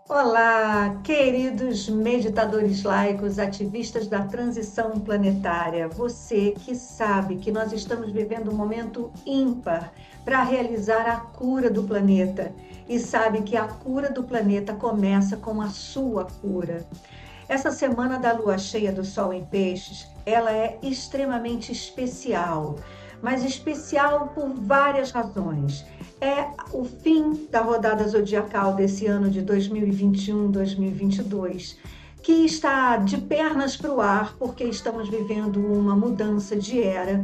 Olá, queridos meditadores laicos, ativistas da transição planetária. Você que sabe que nós estamos vivendo um momento ímpar para realizar a cura do planeta e sabe que a cura do planeta começa com a sua cura. Essa semana da lua cheia do Sol em Peixes, ela é extremamente especial, mas especial por várias razões. É o fim da rodada zodiacal desse ano de 2021-2022, que está de pernas para o ar, porque estamos vivendo uma mudança de era.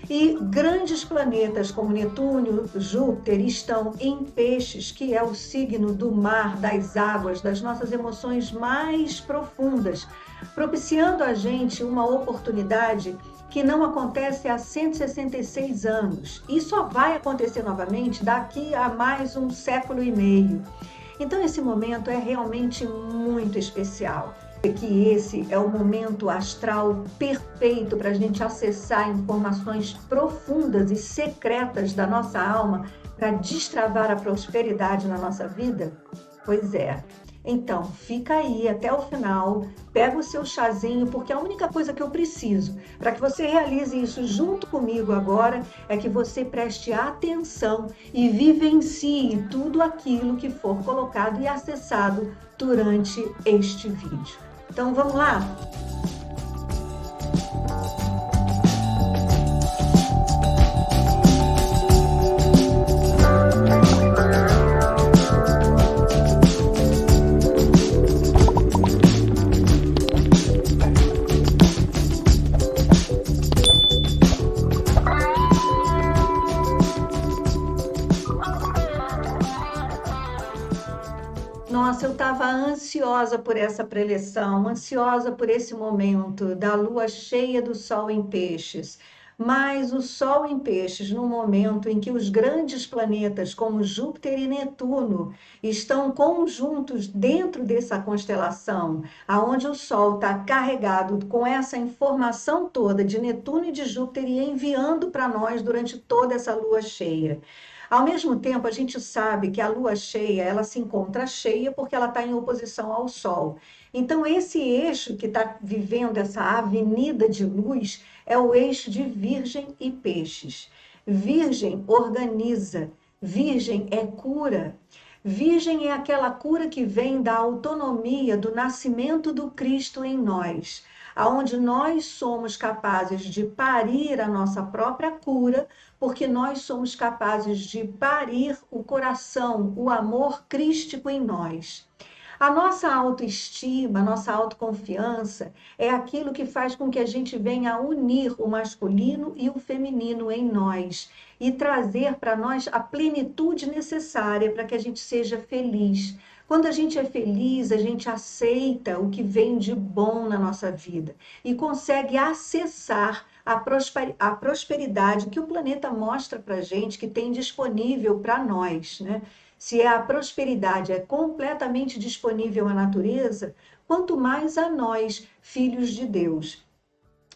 E grandes planetas como Netuno, Júpiter estão em Peixes, que é o signo do mar, das águas, das nossas emoções mais profundas, propiciando a gente uma oportunidade que não acontece há 166 anos e só vai acontecer novamente daqui a mais um século e meio. Então, esse momento é realmente muito especial. Que esse é o momento astral perfeito para a gente acessar informações profundas e secretas da nossa alma para destravar a prosperidade na nossa vida? Pois é. Então, fica aí até o final, pega o seu chazinho, porque a única coisa que eu preciso para que você realize isso junto comigo agora é que você preste atenção e vivencie tudo aquilo que for colocado e acessado durante este vídeo. Então, vamos lá? Nossa, eu estava ansiosa por essa preleção, ansiosa por esse momento da lua cheia do Sol em Peixes. Mas o Sol em Peixes, no momento em que os grandes planetas, como Júpiter e Netuno, estão conjuntos dentro dessa constelação, aonde o Sol está carregado com essa informação toda de Netuno e de Júpiter e enviando para nós durante toda essa lua cheia. Ao mesmo tempo, a gente sabe que a lua cheia, ela se encontra cheia porque ela está em oposição ao Sol. Então, esse eixo que está vivendo essa avenida de luz é o eixo de Virgem e Peixes. Virgem organiza, Virgem é cura. Virgem é aquela cura que vem da autonomia do nascimento do Cristo em nós, aonde nós somos capazes de parir a nossa própria cura, porque nós somos capazes de parir o coração, o amor crístico em nós. A nossa autoestima, a nossa autoconfiança é aquilo que faz com que a gente venha a unir o masculino e o feminino em nós e trazer para nós a plenitude necessária para que a gente seja feliz. Quando a gente é feliz, a gente aceita o que vem de bom na nossa vida e consegue acessar a prosperidade que o planeta mostra para a gente, que tem disponível para nós, né? Se a prosperidade é completamente disponível à natureza, quanto mais a nós, filhos de Deus.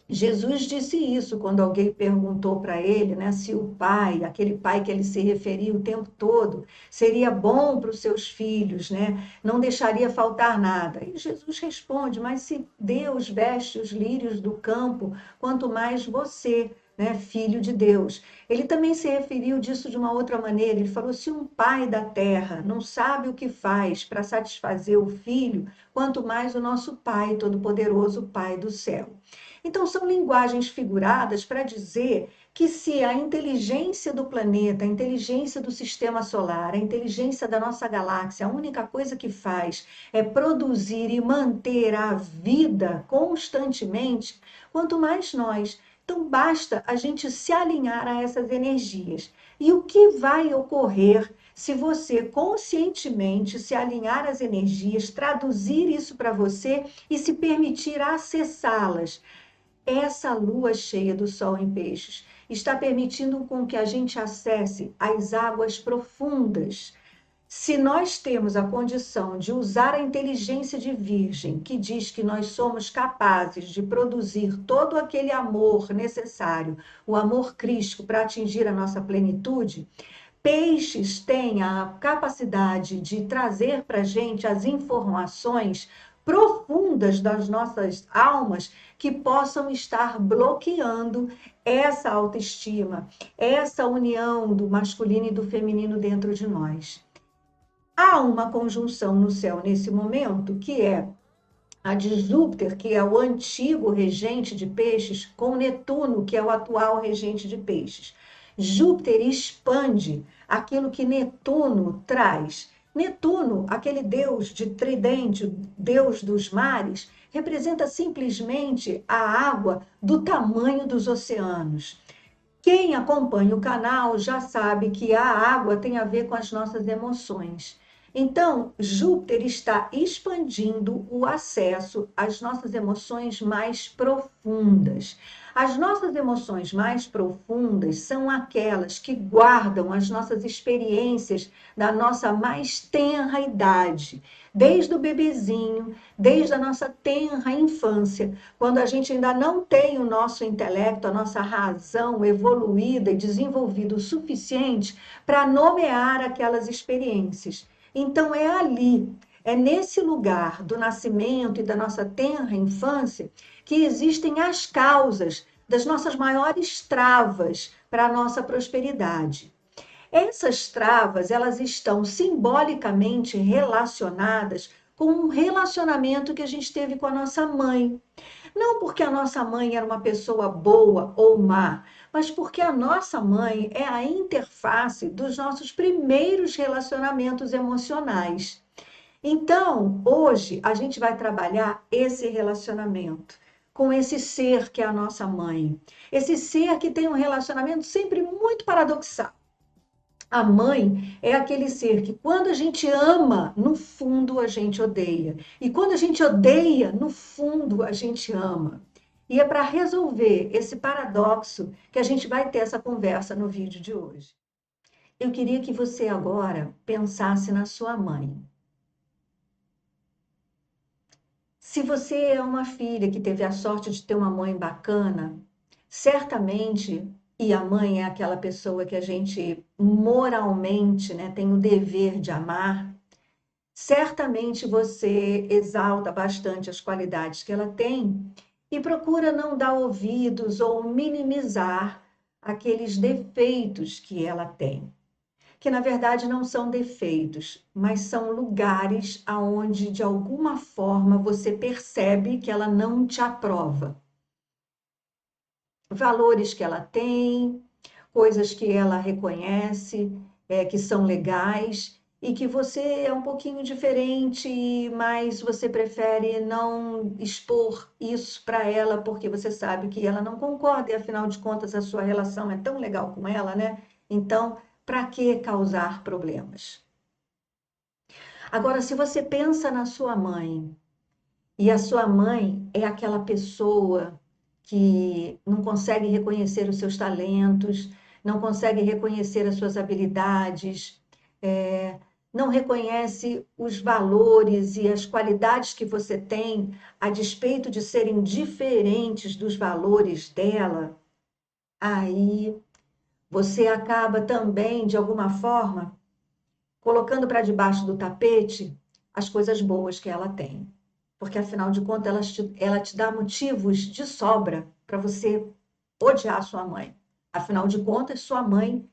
Jesus disse isso quando alguém perguntou para ele, né, se o pai, aquele pai que ele se referia o tempo todo, seria bom para os seus filhos, né, não deixaria faltar nada. E Jesus responde: mas se Deus veste os lírios do campo, quanto mais você, né, filho de Deus. Ele também se referiu disso de uma outra maneira. Ele falou: se um pai da terra não sabe o que faz para satisfazer o filho, quanto mais o nosso Pai Todo-Poderoso, Pai do céu. Então, são linguagens figuradas para dizer que se a inteligência do planeta, a inteligência do sistema solar, a inteligência da nossa galáxia, a única coisa que faz é produzir e manter a vida constantemente, quanto mais nós. Então, basta a gente se alinhar a essas energias. E o que vai ocorrer se você conscientemente se alinhar às energias, traduzir isso para você e se permitir acessá-las? Essa lua cheia do Sol em Peixes está permitindo com que a gente acesse as águas profundas. Se nós temos a condição de usar a inteligência de Virgem, que diz que nós somos capazes de produzir todo aquele amor necessário, o amor crístico para atingir a nossa plenitude, Peixes têm a capacidade de trazer para a gente as informações profundas das nossas almas que possam estar bloqueando essa autoestima, essa união do masculino e do feminino dentro de nós. Há uma conjunção no céu nesse momento, que é a de Júpiter, que é o antigo regente de peixes, com Netuno, que é o atual regente de peixes. Júpiter expande aquilo que Netuno traz. Netuno, aquele deus de tridente, deus dos mares, representa simplesmente a água do tamanho dos oceanos. Quem acompanha o canal já sabe que a água tem a ver com as nossas emoções. Então, Júpiter está expandindo o acesso às nossas emoções mais profundas. As nossas emoções mais profundas são aquelas que guardam as nossas experiências da nossa mais tenra idade, desde o bebezinho, desde a nossa tenra infância, quando a gente ainda não tem o nosso intelecto, a nossa razão evoluída e desenvolvida o suficiente para nomear aquelas experiências. Então, é ali, é nesse lugar do nascimento e da nossa tenra infância que existem as causas das nossas maiores travas para a nossa prosperidade. Essas travas, elas estão simbolicamente relacionadas com um relacionamento que a gente teve com a nossa mãe. Não porque a nossa mãe era uma pessoa boa ou má, mas porque a nossa mãe é a interface dos nossos primeiros relacionamentos emocionais. Então, hoje, a gente vai trabalhar esse relacionamento com esse ser que é a nossa mãe. Esse ser que tem um relacionamento sempre muito paradoxal. A mãe é aquele ser que, quando a gente ama, no fundo a gente odeia. E quando a gente odeia, no fundo a gente ama. E é para resolver esse paradoxo que a gente vai ter essa conversa no vídeo de hoje. Eu queria que você agora pensasse na sua mãe. Se você é uma filha que teve a sorte de ter uma mãe bacana, certamente, e a mãe é aquela pessoa que a gente moralmente, né, tem o dever de amar, certamente você exalta bastante as qualidades que ela tem e procura não dar ouvidos ou minimizar aqueles defeitos que ela tem, que na verdade não são defeitos, mas são lugares aonde de alguma forma você percebe que ela não te aprova. Valores que ela tem, coisas que ela reconhece, que são legais e que você é um pouquinho diferente, mas você prefere não expor isso para ela porque você sabe que ela não concorda e afinal de contas a sua relação é tão legal com ela, né? Então, para que causar problemas? Agora, se você pensa na sua mãe, e a sua mãe é aquela pessoa que não consegue reconhecer os seus talentos, não consegue reconhecer as suas habilidades, não reconhece os valores e as qualidades que você tem, a despeito de serem diferentes dos valores dela, aí você acaba também, de alguma forma, colocando para debaixo do tapete as coisas boas que ela tem. Porque, afinal de contas, ela te dá motivos de sobra para você odiar sua mãe. Afinal de contas, sua mãe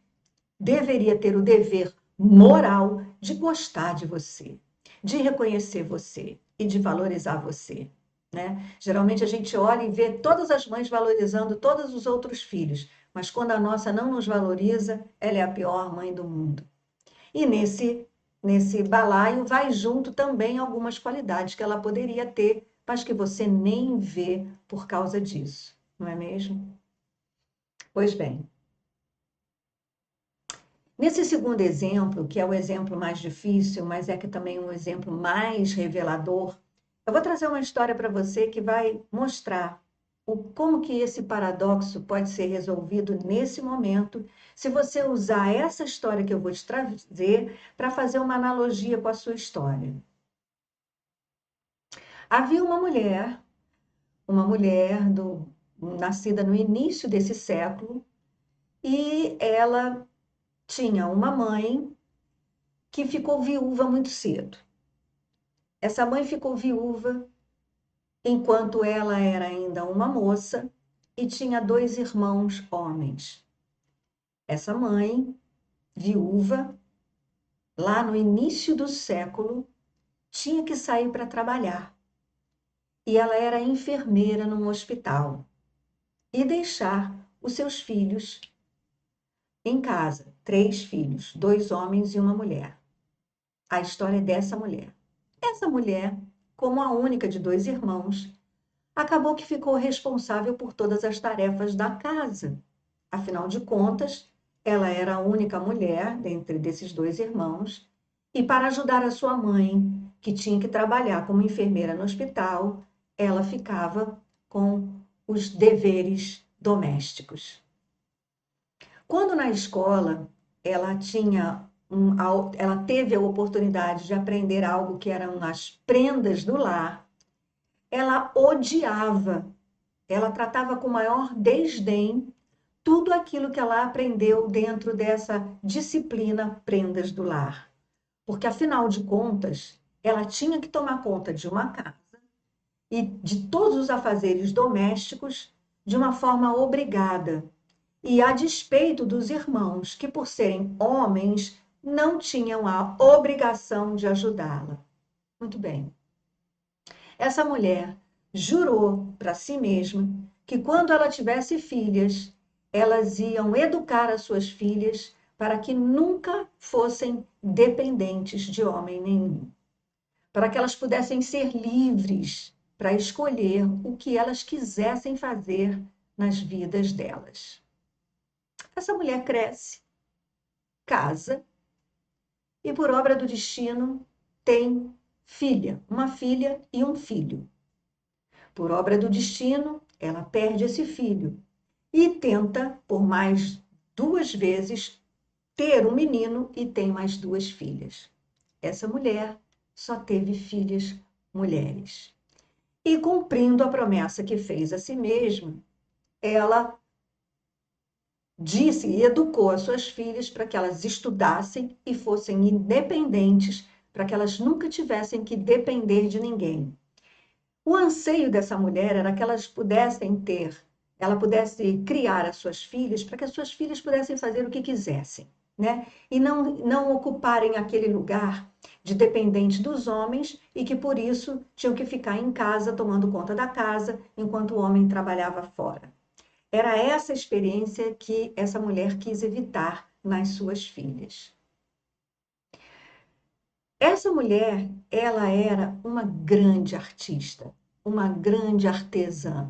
deveria ter o dever moral de gostar de você, de reconhecer você e de valorizar você. Né? Geralmente a gente olha e vê todas as mães valorizando todos os outros filhos, mas quando a nossa não nos valoriza, ela é a pior mãe do mundo. E nesse balaio vai junto também algumas qualidades que ela poderia ter, mas que você nem vê por causa disso, não é mesmo? Pois bem, nesse segundo exemplo, que é o exemplo mais difícil, mas é que também um exemplo mais revelador, eu vou trazer uma história para você que vai mostrar como que esse paradoxo pode ser resolvido nesse momento, se você usar essa história que eu vou te trazer para fazer uma analogia com a sua história. Havia uma mulher nascida no início desse século, e ela tinha uma mãe que ficou viúva muito cedo. Essa mãe ficou viúva enquanto ela era ainda uma moça e tinha 2 irmãos homens. Essa mãe, viúva, lá no início do século, tinha que sair para trabalhar. E ela era enfermeira num hospital. E deixar os seus filhos em casa. 3 filhos, 2 homens e uma mulher. A história é dessa mulher. Essa mulher, como a única de 2 irmãos, acabou que ficou responsável por todas as tarefas da casa. Afinal de contas, ela era a única mulher dentre desses 2 irmãos, e para ajudar a sua mãe, que tinha que trabalhar como enfermeira no hospital, ela ficava com os deveres domésticos. Quando na escola ela ela teve a oportunidade de aprender algo que eram as prendas do lar, ela odiava, ela tratava com maior desdém tudo aquilo que ela aprendeu dentro dessa disciplina Prendas do Lar. Porque, afinal de contas, ela tinha que tomar conta de uma casa e de todos os afazeres domésticos de uma forma obrigada. E a despeito dos irmãos, que por serem homens, não tinham a obrigação de ajudá-la. Muito bem. Essa mulher jurou para si mesma que quando ela tivesse filhas, elas iam educar as suas filhas para que nunca fossem dependentes de homem nenhum, para que elas pudessem ser livres para escolher o que elas quisessem fazer nas vidas delas. Essa mulher cresce, casa e, por obra do destino, tem uma filha e um filho. Por obra do destino, ela perde esse filho e tenta, por mais 2 vezes, ter um menino e tem mais 2 filhas. Essa mulher só teve filhas mulheres. E cumprindo a promessa que fez a si mesma, ela disse e educou as suas filhas para que elas estudassem e fossem independentes, para que elas nunca tivessem que depender de ninguém. O anseio dessa mulher era que ela pudesse criar as suas filhas para que as suas filhas pudessem fazer o que quisessem, né? E não ocuparem aquele lugar de dependente dos homens e que por isso tinham que ficar em casa tomando conta da casa enquanto o homem trabalhava fora. Era essa experiência que essa mulher quis evitar nas suas filhas. Essa mulher, ela era uma grande artista, uma grande artesã.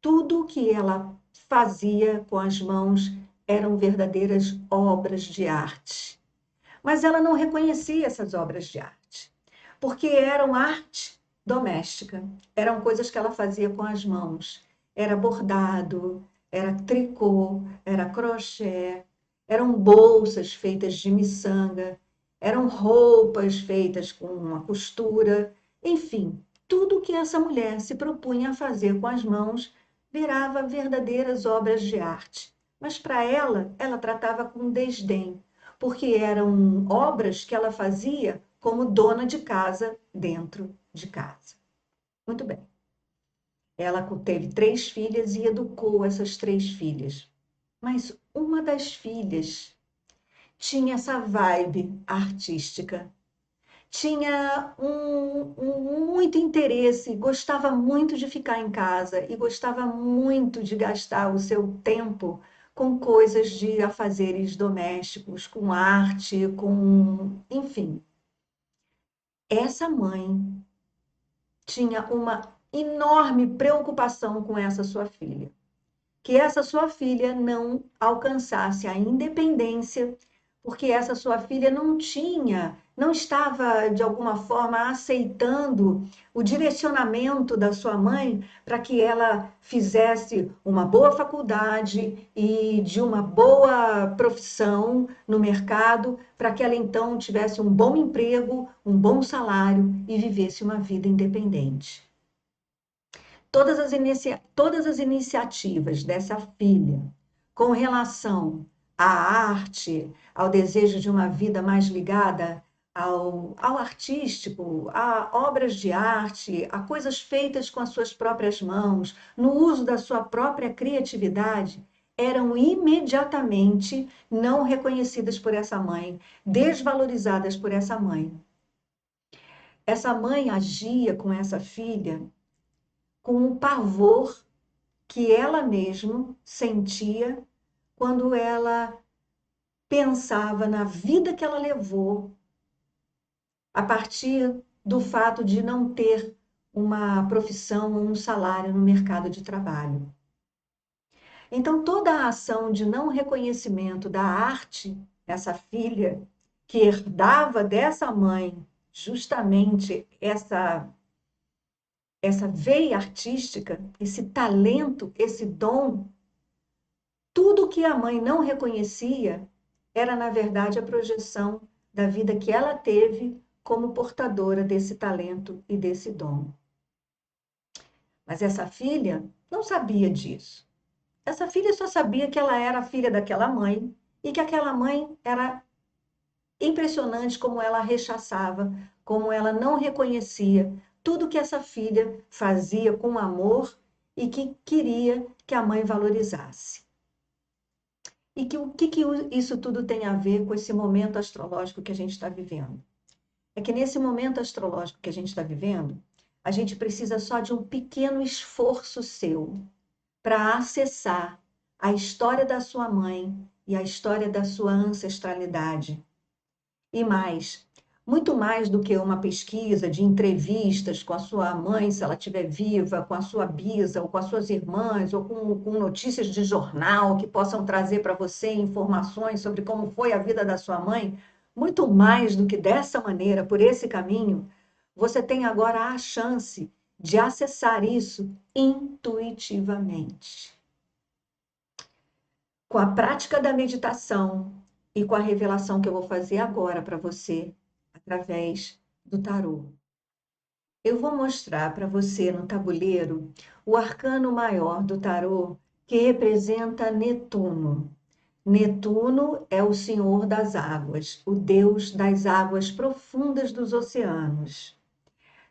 Tudo que ela fazia com as mãos eram verdadeiras obras de arte. Mas ela não reconhecia essas obras de arte, porque eram arte doméstica, eram coisas que ela fazia com as mãos. Era bordado, era tricô, era crochê, eram bolsas feitas de miçanga, eram roupas feitas com uma costura, enfim, tudo que essa mulher se propunha a fazer com as mãos virava verdadeiras obras de arte. Mas para ela tratava com desdém, porque eram obras que ela fazia como dona de casa dentro de casa. Muito bem. Ela teve 3 filhas e educou essas 3 filhas. Mas uma das filhas tinha essa vibe artística, tinha muito interesse, gostava muito de ficar em casa e gostava muito de gastar o seu tempo com coisas de afazeres domésticos, com arte, enfim. Essa mãe tinha uma enorme preocupação com essa sua filha, que essa sua filha não alcançasse a independência, porque essa sua filha não estava de alguma forma aceitando o direcionamento da sua mãe para que ela fizesse uma boa faculdade e de uma boa profissão no mercado, para que ela então tivesse um bom emprego, um bom salário e vivesse uma vida independente. Todas as iniciativas dessa filha com relação à arte, ao desejo de uma vida mais ligada ao artístico, a obras de arte, a coisas feitas com as suas próprias mãos, no uso da sua própria criatividade, eram imediatamente não reconhecidas por essa mãe, desvalorizadas por essa mãe. Essa mãe agia com essa filha com um pavor que ela mesma sentia quando ela pensava na vida que ela levou a partir do fato de não ter uma profissão ou um salário no mercado de trabalho. Então, toda a ação de não reconhecimento da arte, essa filha que herdava dessa mãe justamente essa veia artística, esse talento, esse dom, tudo que a mãe não reconhecia era, na verdade, a projeção da vida que ela teve como portadora desse talento e desse dom. Mas essa filha não sabia disso. Essa filha só sabia que ela era a filha daquela mãe e que aquela mãe era impressionante como ela rechaçava, como ela não reconhecia tudo que essa filha fazia com amor e que queria que a mãe valorizasse. E o que isso tudo tem a ver com esse momento astrológico que a gente está vivendo? É que nesse momento astrológico que a gente está vivendo, a gente precisa só de um pequeno esforço seu para acessar a história da sua mãe e a história da sua ancestralidade. E mais, muito mais do que uma pesquisa de entrevistas com a sua mãe, se ela estiver viva, com a sua bisa, ou com as suas irmãs, ou com notícias de jornal que possam trazer para você informações sobre como foi a vida da sua mãe, muito mais do que dessa maneira, por esse caminho, você tem agora a chance de acessar isso intuitivamente. Com a prática da meditação e com a revelação que eu vou fazer agora para você, através do tarô. Eu vou mostrar para você no tabuleiro o arcano maior do tarô, que representa Netuno. Netuno é o senhor das águas, o deus das águas profundas dos oceanos.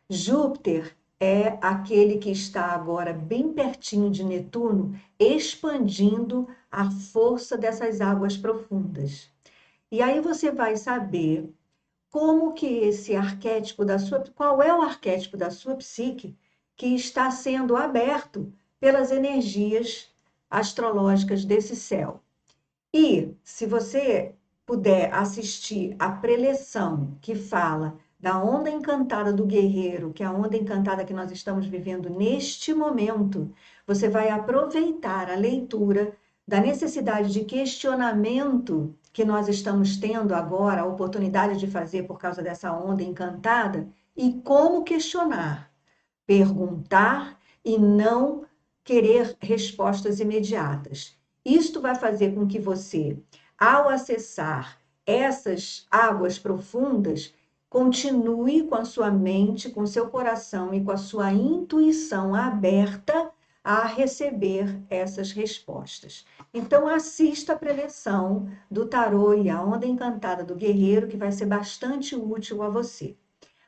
Júpiter é aquele que está agora bem pertinho de Netuno, expandindo a força dessas águas profundas. E aí você vai saber como que esse arquétipo qual é o arquétipo da sua psique que está sendo aberto pelas energias astrológicas desse céu. E se você puder assistir a preleção que fala da onda encantada do guerreiro, que é a onda encantada que nós estamos vivendo neste momento, você vai aproveitar a leitura da necessidade de questionamento que nós estamos tendo agora, a oportunidade de fazer por causa dessa onda encantada, e como questionar, perguntar e não querer respostas imediatas. Isto vai fazer com que você, ao acessar essas águas profundas, continue com a sua mente, com o seu coração e com a sua intuição aberta a receber essas respostas. Então, assista a preleção do tarô e a onda encantada do guerreiro, que vai ser bastante útil a você.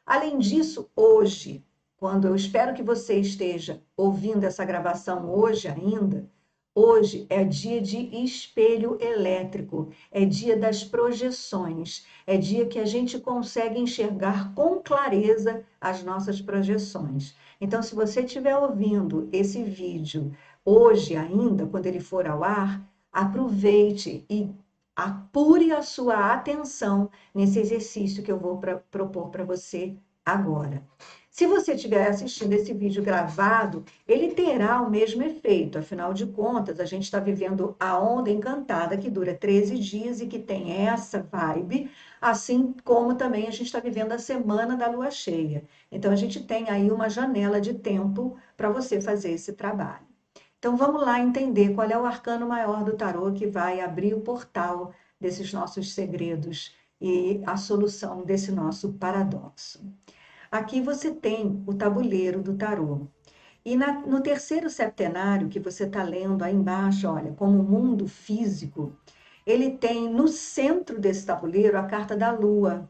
Além disso, hoje, quando eu espero que você esteja ouvindo essa gravação hoje ainda, hoje é dia de espelho elétrico, é dia das projeções, é dia que a gente consegue enxergar com clareza as nossas projeções. Então, se você estiver ouvindo esse vídeo hoje ainda, quando ele for ao ar, aproveite e apure a sua atenção nesse exercício que eu vou propor para você agora. Se você estiver assistindo esse vídeo gravado, ele terá o mesmo efeito. Afinal de contas, a gente está vivendo a onda encantada, que dura 13 dias e que tem essa vibe, assim como também a gente está vivendo a semana da lua cheia. Então, a gente tem aí uma janela de tempo para você fazer esse trabalho. Então, vamos lá entender qual é o arcano maior do tarô que vai abrir o portal desses nossos segredos e a solução desse nosso paradoxo. Aqui você tem o tabuleiro do tarô. E no terceiro septenário, que você está lendo aí embaixo, olha, como mundo físico, ele tem no centro desse tabuleiro a carta da Lua.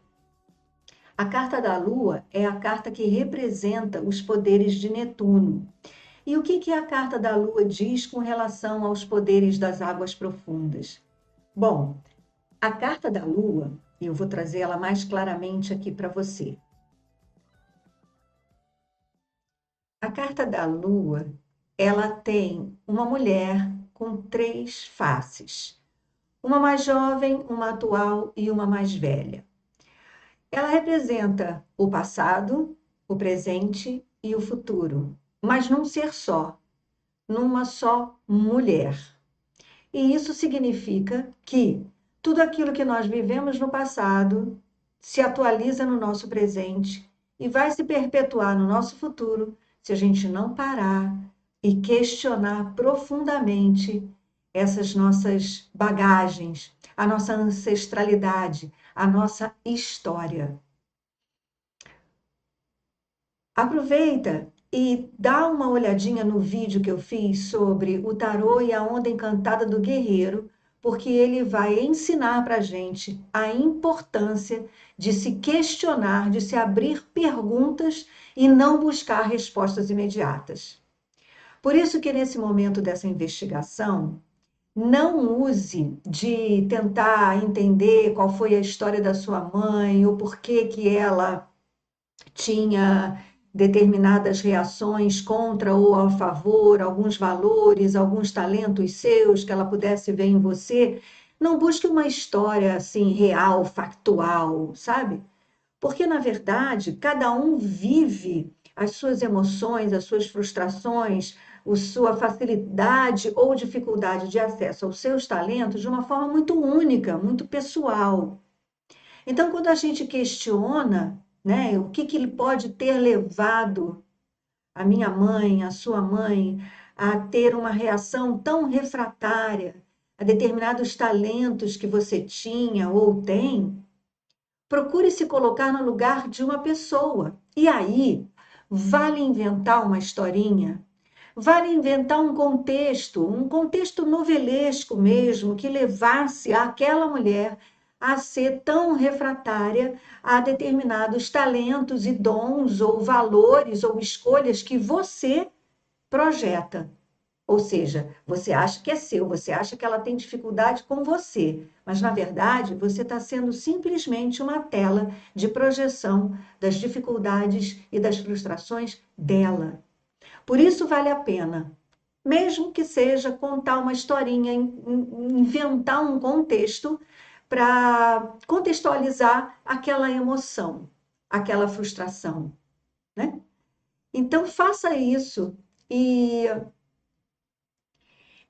A carta da Lua é a carta que representa os poderes de Netuno. E o que a carta da Lua diz com relação aos poderes das águas profundas? Bom, a carta da Lua, e eu vou trazer ela mais claramente aqui para você. A carta da Lua, ela tem uma mulher com 3 faces. Uma mais jovem, uma atual e uma mais velha. Ela representa o passado, o presente e o futuro, mas num ser só, numa só mulher. E isso significa que tudo aquilo que nós vivemos no passado se atualiza no nosso presente e vai se perpetuar no nosso futuro se a gente não parar e questionar profundamente essas nossas bagagens, a nossa ancestralidade, a nossa história. Aproveita e dá uma olhadinha no vídeo que eu fiz sobre o tarô e a onda encantada do guerreiro, porque ele vai ensinar para a gente a importância de se questionar, de se abrir perguntas e não buscar respostas imediatas. Por isso que nesse momento dessa investigação, não use de tentar entender qual foi a história da sua mãe ou por que que ela tinha determinadas reações contra ou a favor, alguns valores, alguns talentos seus que ela pudesse ver em você. Não busque uma história assim real, factual, sabe? Porque na verdade, cada um vive as suas emoções, as suas frustrações, a sua facilidade ou dificuldade de acesso aos seus talentos de uma forma muito única, muito pessoal. Então, quando a gente questiona, né, o que ele pode ter levado a minha mãe, a sua mãe, a ter uma reação tão refratária a determinados talentos que você tinha ou tem, procure se colocar no lugar de uma pessoa. E aí, vale inventar uma historinha, vale inventar um contexto novelesco mesmo, que levasse aquela mulher a ser tão refratária a determinados talentos e dons, ou valores, ou escolhas que você projeta. Ou seja, você acha que é seu, você acha que ela tem dificuldade com você, mas na verdade você está sendo simplesmente uma tela de projeção das dificuldades e das frustrações dela. Por isso vale a pena, mesmo que seja contar uma historinha, inventar um contexto para contextualizar aquela emoção, aquela frustração, né? Então faça isso e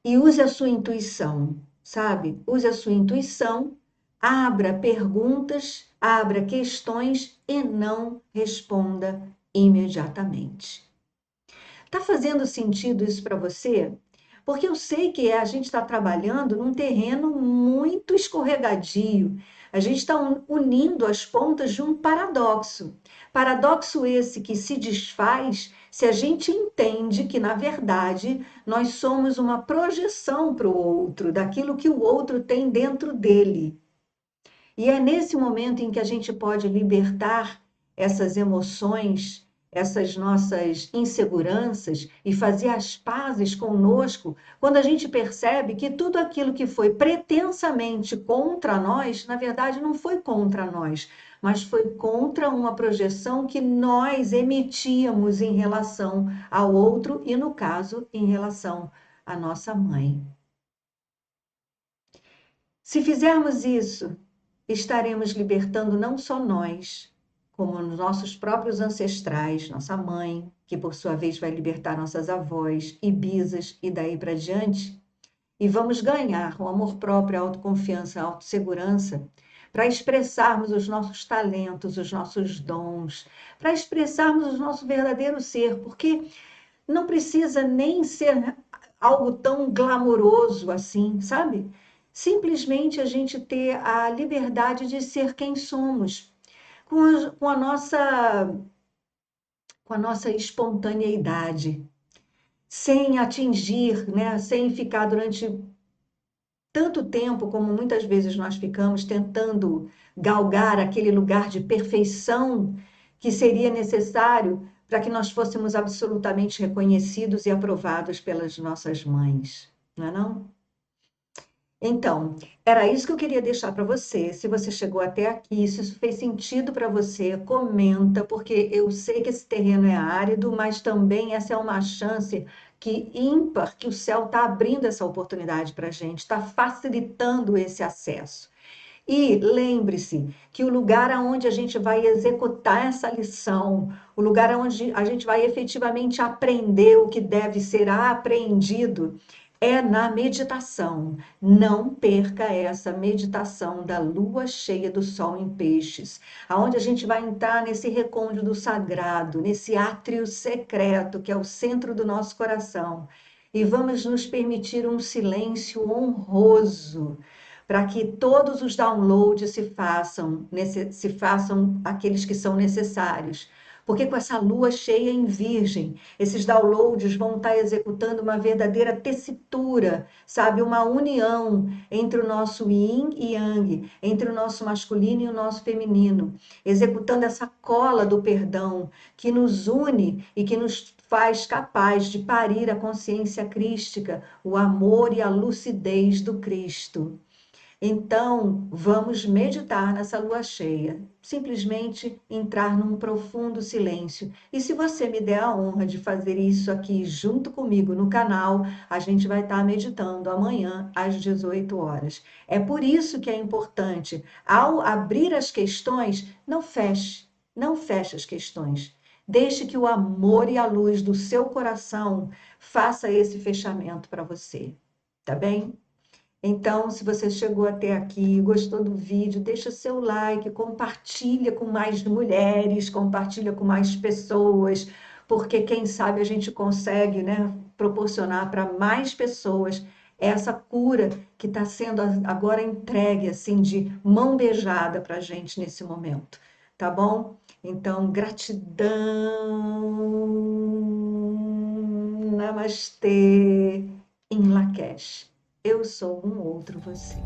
use a sua intuição, sabe? Use a sua intuição, abra perguntas, abra questões e não responda imediatamente. Tá fazendo sentido isso para você? Porque eu sei que a gente está trabalhando num terreno muito escorregadio. A gente está unindo as pontas de um paradoxo. Paradoxo esse que se desfaz se a gente entende que, na verdade, nós somos uma projeção para o outro, daquilo que o outro tem dentro dele. E é nesse momento em que a gente pode libertar essas emoções, essas nossas inseguranças e fazer as pazes conosco, quando a gente percebe que tudo aquilo que foi pretensamente contra nós, na verdade não foi contra nós, mas foi contra uma projeção que nós emitíamos em relação ao outro e, no caso, em relação à nossa mãe. Se fizermos isso, estaremos libertando não só nós, como os nossos próprios ancestrais, nossa mãe, que por sua vez vai libertar nossas avós e bisas e daí para diante, e vamos ganhar o amor próprio, a autoconfiança, a autossegurança, para expressarmos os nossos talentos, os nossos dons, para expressarmos o nosso verdadeiro ser, porque não precisa nem ser algo tão glamouroso assim, sabe? Simplesmente a gente ter a liberdade de ser quem somos, com a nossa espontaneidade, sem atingir, né? Sem ficar durante tanto tempo como muitas vezes nós ficamos tentando galgar aquele lugar de perfeição que seria necessário para que nós fôssemos absolutamente reconhecidos e aprovados pelas nossas mães, não é não? Então, era isso que eu queria deixar para você. Se você chegou até aqui, se isso fez sentido para você, comenta, porque eu sei que esse terreno é árido, mas também essa é uma chance que ímpar, que o céu está abrindo essa oportunidade para a gente, está facilitando esse acesso. E lembre-se que o lugar aonde a gente vai executar essa lição, o lugar onde a gente vai efetivamente aprender o que deve ser aprendido, é na meditação. Não perca essa meditação da lua cheia do sol em peixes, aonde a gente vai entrar nesse recôndito do sagrado, nesse átrio secreto que é o centro do nosso coração. E vamos nos permitir um silêncio honroso para que todos os downloads se façam aqueles que são necessários. Porque com essa lua cheia em Virgem, esses downloads vão estar executando uma verdadeira tessitura, sabe? Uma união entre o nosso yin e yang, entre o nosso masculino e o nosso feminino, executando essa cola do perdão que nos une e que nos faz capaz de parir a consciência crística, o amor e a lucidez do Cristo. Então, vamos meditar nessa lua cheia, simplesmente entrar num profundo silêncio. E se você me der a honra de fazer isso aqui junto comigo no canal, a gente vai estar meditando amanhã às 18 horas. É por isso que é importante, ao abrir as questões, não feche as questões. Deixe que o amor e a luz do seu coração faça esse fechamento para você, tá bem? Então, se você chegou até aqui, gostou do vídeo, deixa seu like, compartilha com mais mulheres, compartilha com mais pessoas, porque quem sabe a gente consegue, né, proporcionar para mais pessoas essa cura que está sendo agora entregue, assim, de mão beijada para a gente nesse momento, tá bom? Então, gratidão, namastê, em Lakesh. Eu sou um outro você.